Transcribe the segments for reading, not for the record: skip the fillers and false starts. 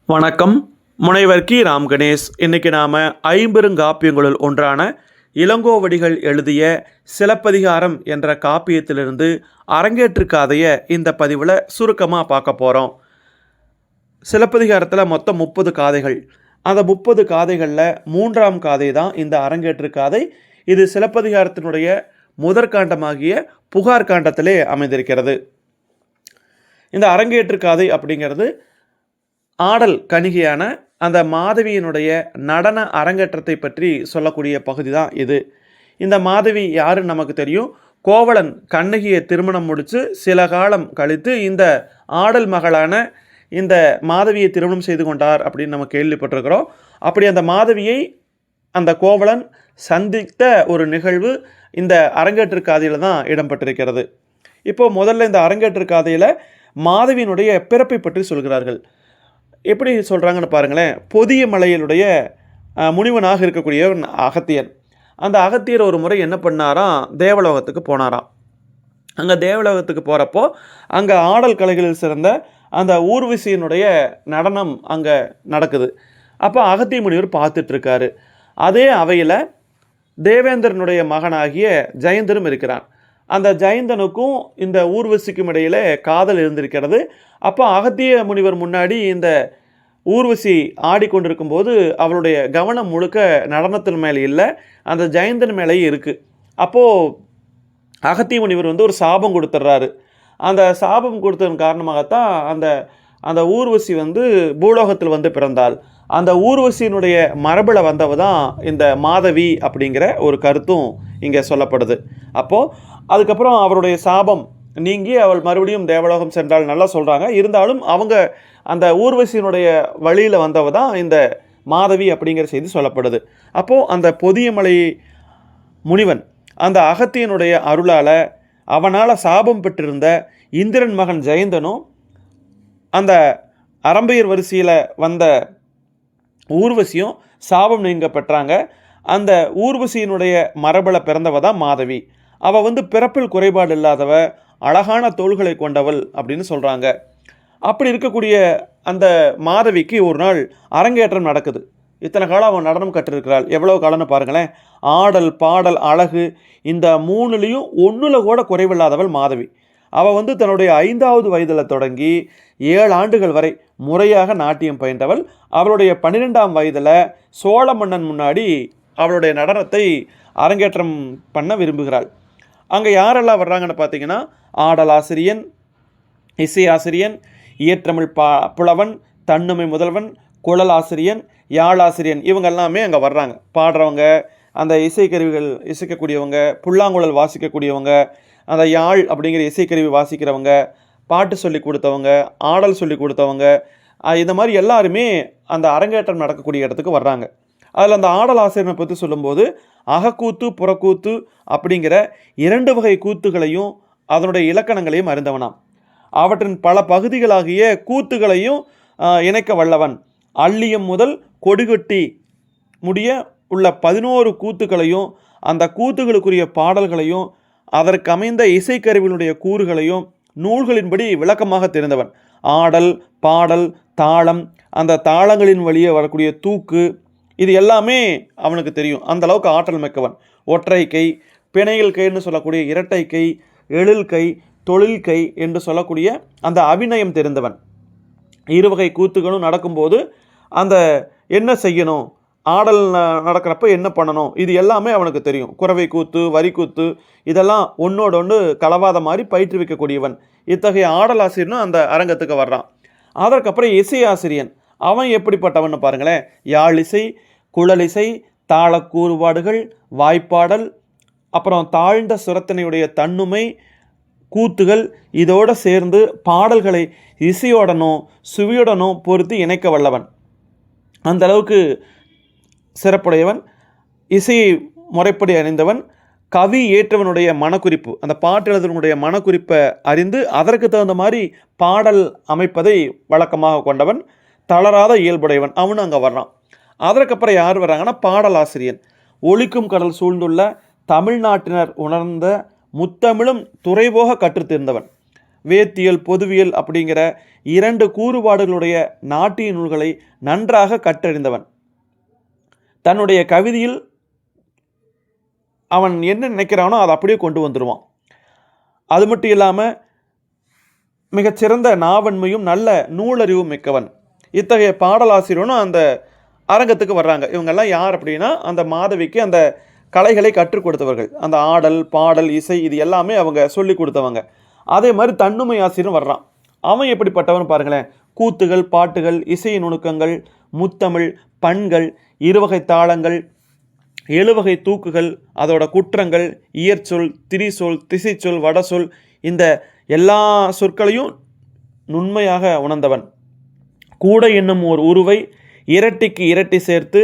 வணக்கம். முனைவர் கி. ராம் கணேஷ். இன்றைக்கி நாம் ஐம்பெருங்காப்பியங்களுள் ஒன்றான இளங்கோவடிகள் எழுதிய சிலப்பதிகாரம் என்ற காப்பியத்திலிருந்து அரங்கேற்று காதையை இந்த பதிவில் சுருக்கமாக பார்க்க போகிறோம். சிலப்பதிகாரத்தில் மொத்தம் 30 காதைகள். அந்த 30 காதைகளில் 3ஆம் காதை தான் இந்த அரங்கேற்று காதை. இது சிலப்பதிகாரத்தினுடைய முதற்காண்டமாகிய புகார் காண்டத்திலே அமைந்திருக்கிறது. இந்த அரங்கேற்று காதை அப்படிங்கிறது ஆடல் கணிகையான அந்த மாதவியினுடைய நடன அரங்கேற்றத்தை பற்றி சொல்லக்கூடிய பகுதி தான் இது. இந்த மாதவி யாருன்னு நமக்கு தெரியும். கோவலன் கண்ணகியை திருமணம் முடித்து சில காலம் கழித்து இந்த ஆடல் மகளான இந்த மாதவியை திருமணம் செய்து கொண்டார் அப்படின்னு நம்ம கேள்விப்பட்டிருக்கிறோம். அப்படி அந்த மாதவியை அந்த கோவலன் சந்தித்த ஒரு நிகழ்வு இந்த அரங்கேற்று காதையில் தான் இடம்பெற்றிருக்கிறது. இப்போது முதல்ல இந்த அரங்கேற்று காதையில் மாதவியினுடைய பிறப்பை பற்றி சொல்கிறார்கள். எப்படி சொல்கிறாங்கன்னு பாருங்களேன். பொதிய மலையினுடைய முனிவனாக இருக்கக்கூடியவன் அகத்தியன். அந்த அகத்தியர் ஒரு முறை என்ன பண்ணாராம், தேவலோகத்துக்கு போனாராம். அங்கே தேவலோகத்துக்கு போகிறப்போ அங்கே ஆடல் கலைகளில் சிறந்த அந்த ஊர்வசியினுடைய நடனம் அங்கே நடக்குது. அப்போ அகத்திய முனிவர் பார்த்துட்ருக்காரு. அதே அவையில் தேவேந்திரனுடைய மகனாகிய ஜெயந்தரும் இருக்கிறான். அந்த ஜெயந்தனுக்கும் இந்த ஊர்வசிக்கும் இடையில் காதல் இருந்திருக்கிறது. அப்போ அகத்திய முனிவர் முன்னாடி இந்த ஊர்வசி ஆடிக்கொண்டிருக்கும் போது அவளுடைய கவனம் முழுக்க நடனத்தின் மேலே இல்லை, அந்த ஜெயந்தன் மேலேயே இருக்குது. அப்போது அகத்திய முனிவர் ஒரு சாபம் கொடுத்துட்றாரு. அந்த சாபம் கொடுத்ததன் காரணமாகத்தான் அந்த ஊர்வசி பூலோகத்தில் பிறந்தாள். அந்த ஊர்வசியினுடைய மரபில் வந்தவ தான் இந்த மாதவி அப்படிங்கிற ஒரு கருத்தும் இங்கே சொல்லப்படுது. அப்போது அதுக்கப்புறம் அவருடைய சாபம் நீங்கி அவள் மறுபடியும் தேவலோகம் சென்றால் நல்லா சொல்கிறாங்க. இருந்தாலும் அவங்க அந்த ஊர்வசியினுடைய வழியில் வந்தவ தான் இந்த மாதவி அப்படிங்கிற செய்தி சொல்லப்படுது. அப்போது அந்த பொதியமலை முனிவன் அந்த அகத்தியனுடைய அருளால் அவனால் சாபம் பெற்றிருந்த இந்திரன் மகன் ஜெயந்தனும் அந்த அரம்பையர் வரிசையில் வந்த ஊர்வசியும் சாபம் நீங்க பெற்றாங்க. அந்த ஊர்வசியினுடைய மரபில் பிறந்தவ தான் மாதவி. அவள் பிறப்பில் குறைபாடு இல்லாதவ, அழகான தோள்களை கொண்டவள் அப்படின்னு சொல்கிறாங்க. அப்படி இருக்கக்கூடிய அந்த மாதவிக்கு ஒரு நாள் அரங்கேற்றம் நடக்குது. இத்தனை காலம் அவன் நடனம் கற்றிருக்கிறாள். எவ்வளோ காலம்னு பாருங்களேன். ஆடல் பாடல் அழகு இந்த 3லையும் 1 கூட குறைவில்லாதவள் மாதவி. அவள் தன்னுடைய 5வது வயதில் தொடங்கி 7 ஆண்டுகள் வரை முறையாக நாட்டியம் பயின்றவள். அவளுடைய 12ஆம் வயதில் சோழ மன்னன் முன்னாடி அவளுடைய நடனத்தை அரங்கேற்றம் பண்ண விரும்புகிறாள். அங்கே யாரெல்லாம் வர்றாங்கன்னு பார்த்தீங்கன்னா, ஆடலாசிரியன், இசையாசிரியன், இயற்றமிழ் புலவன், தன்னுமை முதல்வன், குழலாசிரியன், யாழாசிரியன், இவங்க எல்லாமே அங்கே வர்றாங்க. பாடுறவங்க, அந்த இசைக்கருவிகள் இசைக்கக்கூடியவங்க, புல்லாங்குழல் வாசிக்கக்கூடியவங்க, அந்த யாழ் அப்படிங்கிற இசைக்கருவி வாசிக்கிறவங்க, பாட்டு சொல்லி கொடுத்தவங்க, ஆடல் சொல்லி கொடுத்தவங்க, இந்த மாதிரி எல்லாருமே அந்த அரங்கேற்றம் நடக்கக்கூடிய இடத்துக்கு வர்றாங்க. அதில் அந்த ஆடல் ஆசிரியனை பற்றி சொல்லும்போது அகக்கூத்து புறக்கூத்து அப்படிங்கிற 2 வகை கூத்துகளையும் அதனுடைய இலக்கணங்களையும் அறிந்தவனாம். அவற்றின் பல பகுதிகளாகிய கூத்துகளையும் இணைக்க வல்லவன். அள்ளியம் முதல் கொடிகட்டி முடிய உள்ள 11 கூத்துக்களையும் அந்த கூத்துகளுக்குரிய பாடல்களையும் அதற்கு அமைந்த இசைக்கருவிகளுடைய கூறுகளையும் நூல்களின்படி விளக்கமாக தெரிந்தவன். ஆடல் பாடல் தாளம், அந்த தாளங்களின் வழியே வரக்கூடிய தூக்கு, இது எல்லாமே அவனுக்கு தெரியும். அந்த அளவுக்கு ஆற்றல் மிக்கவன். ஒற்றை கை, பிணையல் கைன்னு சொல்லக்கூடிய இரட்டை கை, எழில் கை, தொழில் கை என்று சொல்லக்கூடிய அந்த அபிநயம் தெரிந்தவன். 2 வகை கூத்துகளும் நடக்கும்போது அந்த என்ன செய்யணும், ஆடல் நடக்கிறப்ப என்ன பண்ணணும், இது எல்லாமே அவனுக்கு தெரியும். குறவை கூத்து, வரி கூத்து, இதெல்லாம் ஒன்றோடு ஒன்று கலவாத மாதிரி பயிற்றுவிக்கக்கூடியவன். இத்தகைய ஆடலாசிரியனும் அந்த அரங்கத்துக்கு வர்றான். அதற்கப்புறம் இசையாசிரியன். அவன் எப்படிப்பட்டவன்னு பாருங்களேன். யாழிசை, குழலிசை, தாள கூறுபாடுகள், வாய்ப்பாடல், அப்புறம் தாழ்ந்த சுரத்தனையுடைய தன்னுமை, கூத்துகள், இதோடு சேர்ந்து பாடல்களை இசையோடனும் சுவியுடனும் பொறுத்து இணைக்க வல்லவன். அந்த அளவுக்கு சிறப்புடையவன். இசையை முறைப்படி அறிந்தவன். கவி ஏற்றவனுடைய மனக்குறிப்பு, அந்த பாட்டு எழுதுவனுடைய மனக்குறிப்பை அறிந்து அதற்கு தகுந்த மாதிரி பாடல் அமைப்பதை வழக்கமாக கொண்டவன். தளராத இயல்புடையவன். அவனும் அங்கே வர்றான். அதற்கப்புறம் யார் வர்றாங்கன்னா, பாடலாசிரியன். ஒலிக்கும் கடல் சூழ்ந்துள்ள தமிழ்நாட்டினர் உணர்ந்த முத்தமிழும் துறைபோக கற்றுத்தீர்ந்தவன். வேத்தியல் பொதுவியல் அப்படிங்கிற 2 கூறுபாடுகளுடைய நாட்டிய நூல்களை நன்றாக கற்றறிந்தவன். தன்னுடைய கவிதையில் அவன் என்ன நினைக்கிறானோ அதை அப்படியே கொண்டு வந்துடுவான். அது மட்டும் இல்லாமல் மிகச்சிறந்த நாவன்மையும் நல்ல நூலறிவும் மிக்கவன். இத்தகைய பாடலாசிரியனும் அந்த அரங்கத்துக்கு வர்றாங்க. இவங்கெல்லாம் யார் அப்படின்னா, அந்த மாதவிக்கு அந்த கலைகளை கற்றுக் கொடுத்தவர்கள். அந்த ஆடல், பாடல், இசை இது எல்லாமே அவங்க சொல்லி கொடுத்தவங்க. அதே மாதிரி தன்னுமை ஆசிரியரும் வர்றான். அவன் எப்படிப்பட்டவன் பாருங்களேன். கூத்துகள், பாட்டுகள், இசை நுணுக்கங்கள், முத்தமிழ், பண்கள், 2 வகை தாளங்கள், 7 வகை தூக்குகள், அதோட குற்றங்கள், இயற்சொல், திரிசொல், திசைச்சொல், வடசொல், இந்த எல்லா சொற்களையும் நுண்மையாக உணர்ந்தவன். கூடை என்னும் ஓர் உருவை இரட்டிக்கு இரட்டி சேர்த்து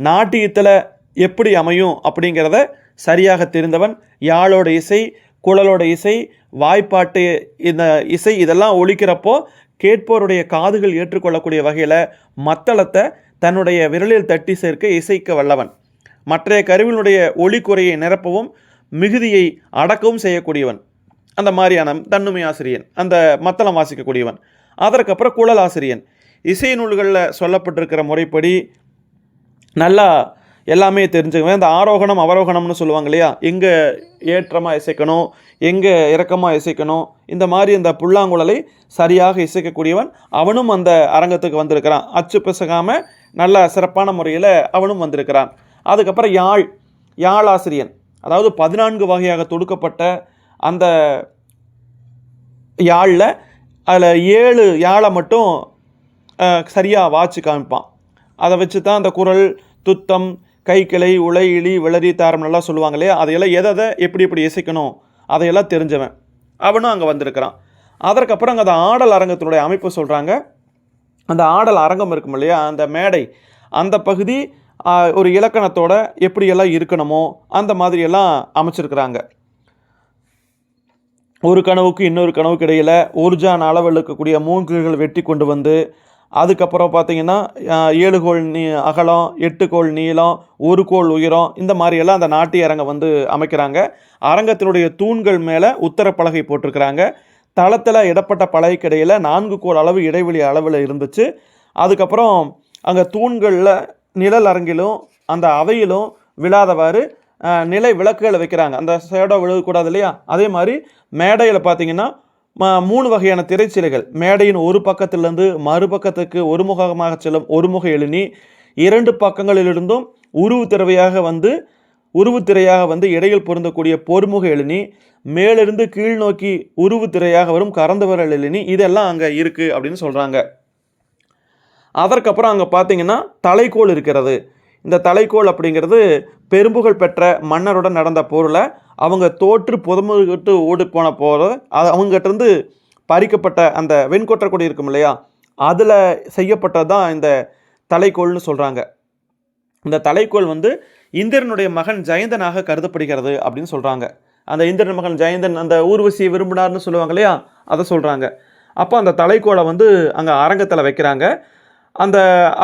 நாட்டியத்தில் எப்படி அமையும் அப்படிங்கிறத சரியாக தெரிந்தவன். யாழோட இசை, குழலோட இசை, வாய்ப்பாட்டு இந்த இசை இதெல்லாம் ஒலிக்கிறப்போ கேட்போருடைய காதுகள் ஏற்றுக்கொள்ளக்கூடிய வகையில் மத்தளத்தை தன்னுடைய விரலில் தட்டி சேர்க்க இசைக்க வல்லவன். மற்றைய கருவினுடைய ஒளி குறையை நிரப்பவும் மிகுதியை அடக்கவும் செய்யக்கூடியவன். அந்த மாதிரியான தன்னுமை ஆசிரியன், அந்த மத்தளம் வாசிக்கக்கூடியவன். அதற்கப்புறம் குழல் ஆசிரியன். இசை நூல்களில் சொல்லப்பட்டிருக்கிற முறைப்படி நல்லா எல்லாமே தெரிஞ்சுக்குவேன். இந்த ஆரோகணம் அவரோகணம்னு சொல்லுவாங்க இல்லையா, எங்கே ஏற்றமாக இசைக்கணும், எங்கே இறக்கமாக இசைக்கணும், இந்த மாதிரி இந்த புல்லாங்குழலை சரியாக இசைக்கக்கூடியவன். அவனும் அந்த அரங்கத்துக்கு வந்திருக்கிறான். அச்சு பிசகாமல் நல்ல சிறப்பான முறையில் அவனும் வந்திருக்கிறான். அதுக்கப்புறம் யாழாசிரியன், அதாவது 14 வகையாக தொடுக்கப்பட்ட அந்த யாழில் அதில் 7 யாழை மட்டும் சரியாக வாட்சி காமிப்பான். அதை வச்சு தான் அந்த குரல், துத்தம், கைக்கிளை, உலை, இழி, விளரி, தாரம் நல்லா சொல்லுவாங்க இல்லையா, அதையெல்லாம் எதை எப்படி இசைக்கணும் அதையெல்லாம் தெரிஞ்சவன். அவனும் அங்கே வந்திருக்கிறான். அதற்கப்புறம் அங்கே அந்த ஆடல் அரங்கத்தினுடைய அமைப்பு சொல்கிறாங்க. அந்த ஆடல் அரங்கம் இருக்கும் இல்லையா, அந்த மேடை, அந்த பகுதி ஒரு இலக்கணத்தோட எப்படியெல்லாம் இருக்கணுமோ அந்த மாதிரியெல்லாம் அமைச்சிருக்கிறாங்க. ஒரு கனவுக்கு இன்னொரு கனவுக்கு இடையில் ஒருஜான் அளவில் இருக்கக்கூடிய மூங்கில்கள் வெட்டி கொண்டு வந்து, அதுக்கப்புறம் பார்த்திங்கன்னா 7 கோல் அகலம், 8 கோல் நீளம், 1 கோல் உயரம், இந்த மாதிரியெல்லாம் அந்த நாட்டிய அரங்கம் வந்து அமைக்கிறாங்க. அரங்கத்தினுடைய தூண்கள் மேலே உத்தரப்பலகை போட்டிருக்கிறாங்க. தளத்தில் இடப்பட்ட பலகைக்கு இடையில் 4 கோல் அளவு இடைவெளி அளவில் இருந்துச்சு. அதுக்கப்புறம் அங்கே தூண்களில் நிழல் அரங்கிலும் அந்த அவையிலும் விழாதவாறு நிலை விளக்குகளை வைக்கிறாங்க. அந்த சேடோ விழுகக்கூடாது இல்லையா. அதே மாதிரி மேடையில் பார்த்திங்கன்னா 3 வகையான திரைச்சிலைகள். மேடையின் ஒரு பக்கத்திலிருந்து மறுபக்கத்துக்கு ஒருமுகமாக செல்லும் ஒருமுக எழினி, 2 பக்கங்களிலிருந்தும் உருவு திரையாக வந்து இடையில் பொருந்தக்கூடிய பொறுமுக எழினி, மேலிருந்து கீழ் நோக்கி உருவு திரையாக வரும் கறந்து வரல் எழினி, இதெல்லாம் அங்கே இருக்குது அப்படின்னு சொல்கிறாங்க. அதற்கப்புறம் அங்கே பார்த்திங்கன்னா தலைக்கோல் இருக்கிறது. இந்த தலைக்கோல் அப்படிங்கிறது பெரும்புகழ் பெற்ற மன்னருடன் நடந்த போரில் அவங்க தோற்று புதமுகிட்டு ஓடி போன போது அவங்ககிட்டருந்து பறிக்கப்பட்ட அந்த வெண்கொற்ற கொடி இருக்கும் இல்லையா, அதில் செய்யப்பட்டது தான் இந்த தலைக்கோள்னு சொல்கிறாங்க. இந்த தலைக்கோள் வந்து இந்திரனுடைய மகன் ஜெயந்தனாக கருதப்படுகிறது அப்படின்னு சொல்கிறாங்க. அந்த இந்திரன் மகன் ஜெயந்தன் அந்த ஊர்வசியை விரும்பினார்னு சொல்லுவாங்க இல்லையா, அதை சொல்கிறாங்க. அப்போ அந்த தலைக்கோளை வந்து அங்கே அரங்கத்தில் வைக்கிறாங்க.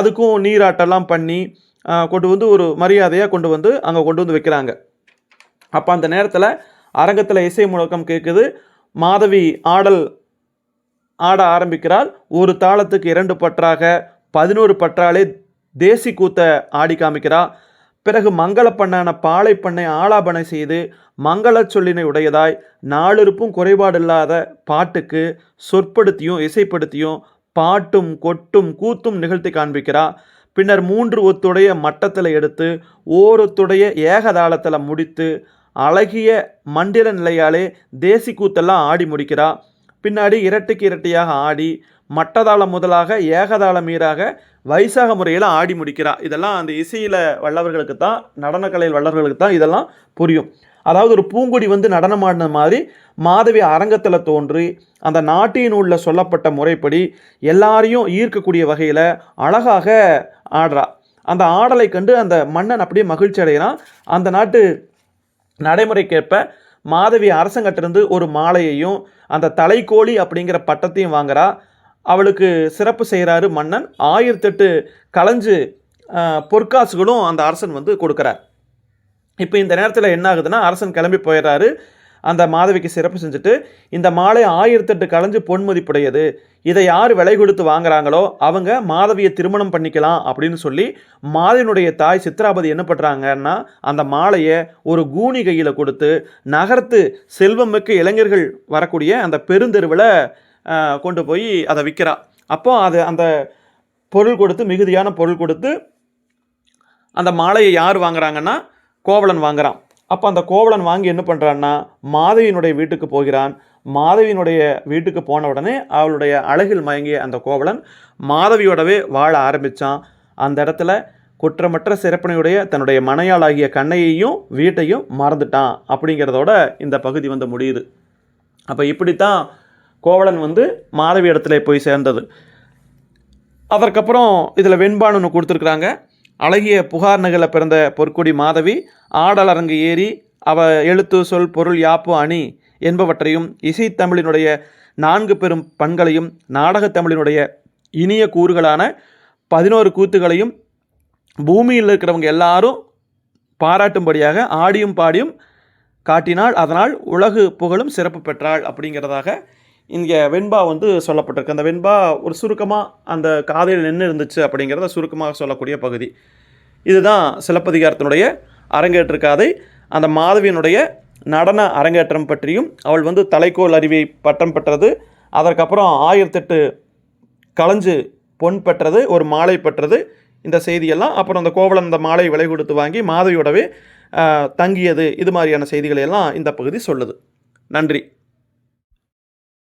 அதுக்கும் நீராட்டெல்லாம் பண்ணி கொண்டு வந்து ஒரு மரியாதையாக கொண்டு வந்து வைக்கிறாங்க. அப்போ அந்த நேரத்தில் அரங்கத்தில் இசை முழக்கம் கேட்குது. மாதவி ஆட ஆரம்பிக்கிறாள். ஒரு தாளத்துக்கு 2 பற்றாக 11 பற்றாலே தேசி கூத்த ஆடி காமிக்கிறா. பிறகு மங்கள பண்ணான பாலை பண்ணை ஆலாபனை செய்து மங்கள சொல்லினை உடையதாய் 4 இருப்பும் குறைபாடில்லாத பாட்டுக்கு சொற்படுத்தியும் இசைப்படுத்தியும் பாட்டும் கொட்டும் கூத்தும் நிகழ்த்தி காண்பிக்கிறா. பின்னர் 3 ஒத்துடைய மட்டத்தில் எடுத்து ஓரொத்துடைய ஏகதாளத்தில் முடித்து அழகிய மண்டிர நிலையாலே தேசி கூத்தெல்லாம் ஆடி முடிக்கிறா. பின்னாடி இரட்டைக்கு இரட்டையாக ஆடி மட்டதாளம் முதலாக ஏகதாள மீறாக வைசாக முறையில் ஆடி முடிக்கிறா. இதெல்லாம் அந்த இசையில் வல்லவர்களுக்கு தான், நடனக்கலையில் வல்லவர்களுக்கு தான் இதெல்லாம் புரியும். அதாவது ஒரு பூங்கொடி வந்து நடனமாடின மாதிரி மாதவி அரங்கத்தில் தோன்றி அந்த நாட்டிய நூலில் சொல்லப்பட்ட முறைப்படி எல்லாரையும் ஈர்க்கக்கூடிய வகையில் அழகாக ஆடுறா. அந்த ஆடலை கண்டு அந்த மன்னன் அப்படியே மகிழ்ச்சி அடைகிறான். அந்த நாட்டு நடைமுறைக்கேற்ப மாதவி அரசங்கட்டிருந்து ஒரு மாலையையும் அந்த தலைக்கோழி அப்படிங்கிற பட்டத்தையும் வாங்குறா. அவளுக்கு சிறப்பு செய்கிறாரு மன்னன். 1008 களஞ்சு பொற்காசுகளும் அந்த அரசன் வந்து கொடுக்குறார். இப்போ இந்த நேரத்தில் என்ன ஆகுதுன்னா, அரசன் கிளம்பி போயிடுறாரு. அந்த மாதவிக்கு சிறப்பு செஞ்சுட்டு இந்த மாலை 1008 கலஞ்சு பொன் மதிப்புடையது, இதை யார் விலை கொடுத்து வாங்குறாங்களோ அவங்க மாதவியை திருமணம் பண்ணிக்கலாம் அப்படின்னு சொல்லி மாதவியினுடைய தாய் சித்ராபதி என்ன பண்ணுறாங்கன்னா அந்த மாலையை ஒரு கூனி கையில் கொடுத்து நகரத்து செல்வமிக்க இளைஞர்கள் வரக்கூடிய அந்த பெருந்தெருவில் கொண்டு போய் அதை விற்கிறா. அப்போ அது அந்த பொருள் கொடுத்து, மிகுதியான பொருள் கொடுத்து அந்த மாலையை யார் வாங்குறாங்கன்னா கோவலன் வாங்குறான். அப்போ அந்த கோவலன் வாங்கி என்ன பண்ணுறான்னா மாதவியினுடைய வீட்டுக்கு போகிறான். மாதவியினுடைய வீட்டுக்கு போன உடனே அவளுடைய அழகில் மயங்கிய அந்த கோவலன் மாதவியோடவே வாழ ஆரம்பித்தான். அந்த இடத்துல குற்றமற்ற சிறப்பினையுடைய தன்னுடைய மனையாளாகிய கண்ணையையும் வீட்டையும் மறந்துட்டான் அப்படிங்கிறதோட இந்த பகுதி வந்து முடியுது. அப்போ இப்படித்தான் கோவலன் வந்து மாதவி இடத்துல போய் சேர்ந்தது. அதற்கப்புறம் இதில் வெண்பான்னு ஒன்று கொடுத்துருக்குறாங்க. அழகிய புகார் நகரில் பிறந்த பொற்குடி மாதவி ஆடலரங்கு ஏறி அவ எழுத்து சொல் பொருள் யாப்பு அணி என்பவற்றையும் இசைத்தமிழினுடைய 4 பெரும் பண்களையும் நாடகத்தமிழினுடைய இனிய கூறுகளான 11 கூத்துகளையும் பூமியில் இருக்கிறவங்க எல்லாரும் பாராட்டும்படியாக ஆடியும் பாடியும் காட்டினாள். அதனால் உலகு புகழும் சிறப்பு பெற்றாள் அப்படிங்கிறதாக இங்கே வெண்பா வந்து சொல்லப்பட்டிருக்கு. அந்த வெண்பா ஒரு சுருக்கமாக அந்த காதையில் நின்று இருந்துச்சு அப்படிங்கிறத சுருக்கமாக சொல்லக்கூடிய பகுதி. இதுதான் சிலப்பதிகாரத்தினுடைய அரங்கேற்று காதை. அந்த மாதவியினுடைய நடன அரங்கேற்றம் பற்றியும் அவள் வந்து தலைக்கோல் அருவி பட்டம் பெற்றது, அதற்கப்புறம் 1008 கலஞ்சு பொன் பெற்றது, ஒரு மாலை பெற்றது, இந்த செய்தியெல்லாம், அப்புறம் அந்த கோவலன் அந்த மாலை விலை கொடுத்து வாங்கி மாதவியோடவே தங்கியது, இது மாதிரியான செய்திகளை எல்லாம் இந்த பகுதி சொல்லுது. நன்றி.